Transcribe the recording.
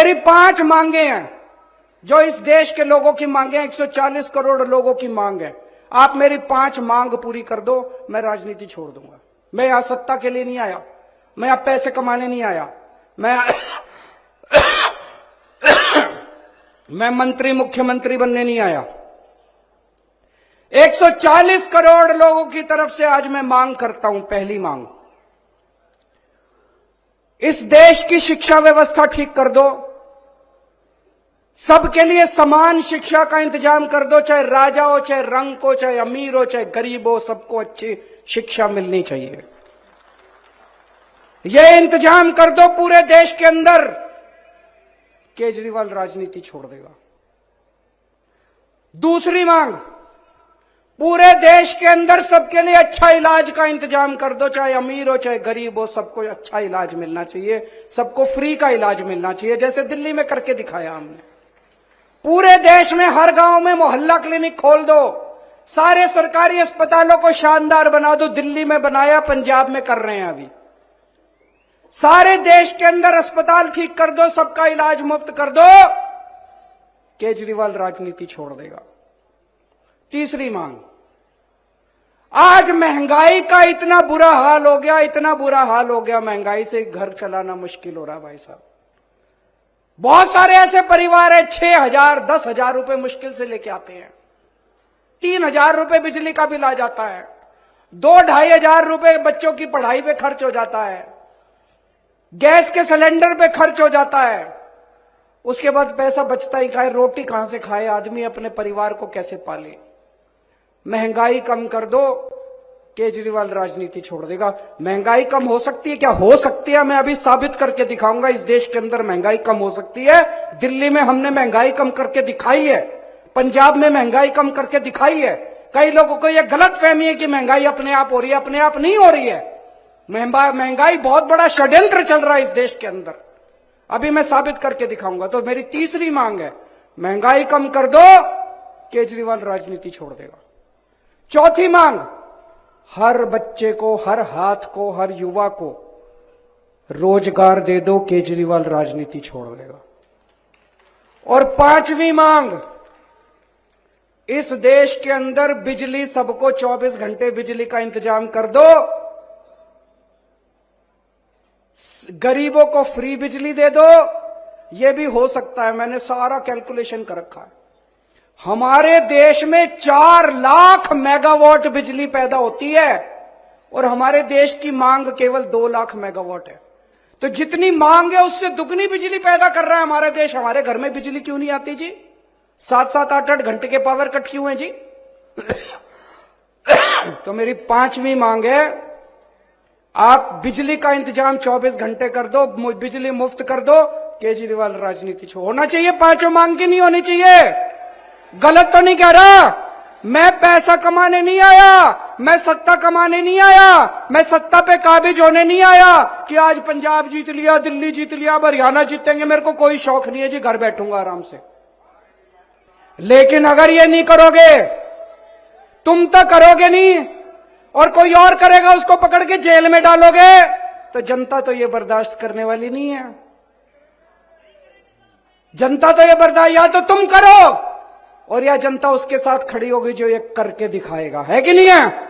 मेरी 5 मांगे हैं जो इस देश के लोगों की मांगे हैं, 140 करोड़ लोगों की मांग है। आप मेरी 5 मांग पूरी कर दो, मैं राजनीति छोड़ दूंगा। मैं यहां सत्ता के लिए नहीं आया, मैं यहां पैसे कमाने नहीं आया, मैं मंत्री मुख्यमंत्री बनने नहीं आया। 140 करोड़ लोगों की तरफ से आज मैं मांग करता हूं। पहली मांग, इस देश की शिक्षा व्यवस्था ठीक कर दो, सबके लिए समान शिक्षा का इंतजाम कर दो, चाहे राजा हो, चाहे रंक हो, चाहे अमीर हो, चाहे गरीब हो, सबको अच्छी शिक्षा मिलनी चाहिए। यह इंतजाम कर दो पूरे देश के अंदर, केजरीवाल राजनीति छोड़ देगा। दूसरी मांग, पूरे देश के अंदर सबके लिए अच्छा इलाज का इंतजाम कर दो, चाहे अमीर हो चाहे गरीब हो, सबको अच्छा इलाज मिलना चाहिए, सबको फ्री का इलाज मिलना चाहिए, जैसे दिल्ली में करके दिखाया हमने। पूरे देश में हर गांव में मोहल्ला क्लिनिक खोल दो, सारे सरकारी अस्पतालों को शानदार बना दो। दिल्ली में बनाया, पंजाब में कर रहे हैं अभी। सारे देश के अंदर अस्पताल ठीक कर दो, सबका इलाज मुफ्त कर दो, केजरीवाल राजनीति छोड़ देगा। तीसरी मांग, आज महंगाई का इतना बुरा हाल हो गया, इतना बुरा हाल हो गया, महंगाई से घर चलाना मुश्किल हो रहा भाई साहब। बहुत सारे ऐसे परिवार है 6,000 10,000 रुपए मुश्किल से लेके आते हैं, 3,000 रुपए बिजली का बिल आ जाता है, 2-2.5 हजार रुपए बच्चों की पढ़ाई पे खर्च हो जाता है, गैस के सिलेंडर पे खर्च हो जाता है, उसके बाद पैसा बचता ही खाए, रोटी कहां से खाए आदमी, अपने परिवार को कैसे पाले। महंगाई कम कर दो, केजरीवाल राजनीति छोड़ देगा। महंगाई कम हो सकती है क्या? हो सकती है, मैं अभी साबित करके दिखाऊंगा। इस देश के अंदर महंगाई कम हो सकती है। दिल्ली में हमने महंगाई कम करके दिखाई है, पंजाब में महंगाई कम करके दिखाई है। कई लोगों को यह गलत फहमी है कि महंगाई अपने आप हो रही है, अपने आप नहीं हो रही है। महंगाई बहुत बड़ा षड्यंत्र चल रहा है इस देश के अंदर, अभी मैं साबित करके दिखाऊंगा। तो मेरी तीसरी मांग है, महंगाई कम कर दो, केजरीवाल राजनीति छोड़ देगा। चौथी मांग, हर बच्चे को, हर हाथ को, हर युवा को रोजगार दे दो, केजरीवाल राजनीति छोड़ देगा। और पांचवी मांग, इस देश के अंदर बिजली सबको 24 घंटे बिजली का इंतजाम कर दो, गरीबों को फ्री बिजली दे दो। यह भी हो सकता है, मैंने सारा कैलकुलेशन कर रखा है। हमारे देश में 4 लाख मेगावाट बिजली पैदा होती है और हमारे देश की मांग केवल 2 लाख मेगावाट है। तो जितनी मांग है उससे दुगनी बिजली पैदा कर रहा है हमारा देश। हमारे घर में बिजली क्यों नहीं आती जी? 7-7 8-8 घंटे के पावर कट क्यों है जी? तो मेरी पांचवी मांग है, आप बिजली का इंतजाम 24 घंटे कर दो, बिजली मुफ्त कर दो, केजरीवाल राजनीति होना चाहिए। पांचों मांग की नहीं होनी चाहिए। गलत तो नहीं कह रहा, मैं पैसा कमाने नहीं आया, मैं सत्ता कमाने नहीं आया, मैं सत्ता पे काबिज होने नहीं आया कि आज पंजाब जीत लिया, दिल्ली जीत लिया, हरियाणा जीतेंगे। मेरे को कोई शौक नहीं है जी, घर बैठूंगा आराम से। लेकिन अगर ये नहीं करोगे, तुम तो करोगे नहीं और कोई और करेगा, उसको पकड़ के जेल में डालोगे, तो जनता तो ये बर्दाश्त करने वाली नहीं है। जनता तो ये बर्दाश्त, या तो तुम करो और या जनता उसके साथ खड़ी होगी जो ये करके दिखाएगा, है कि नहीं है?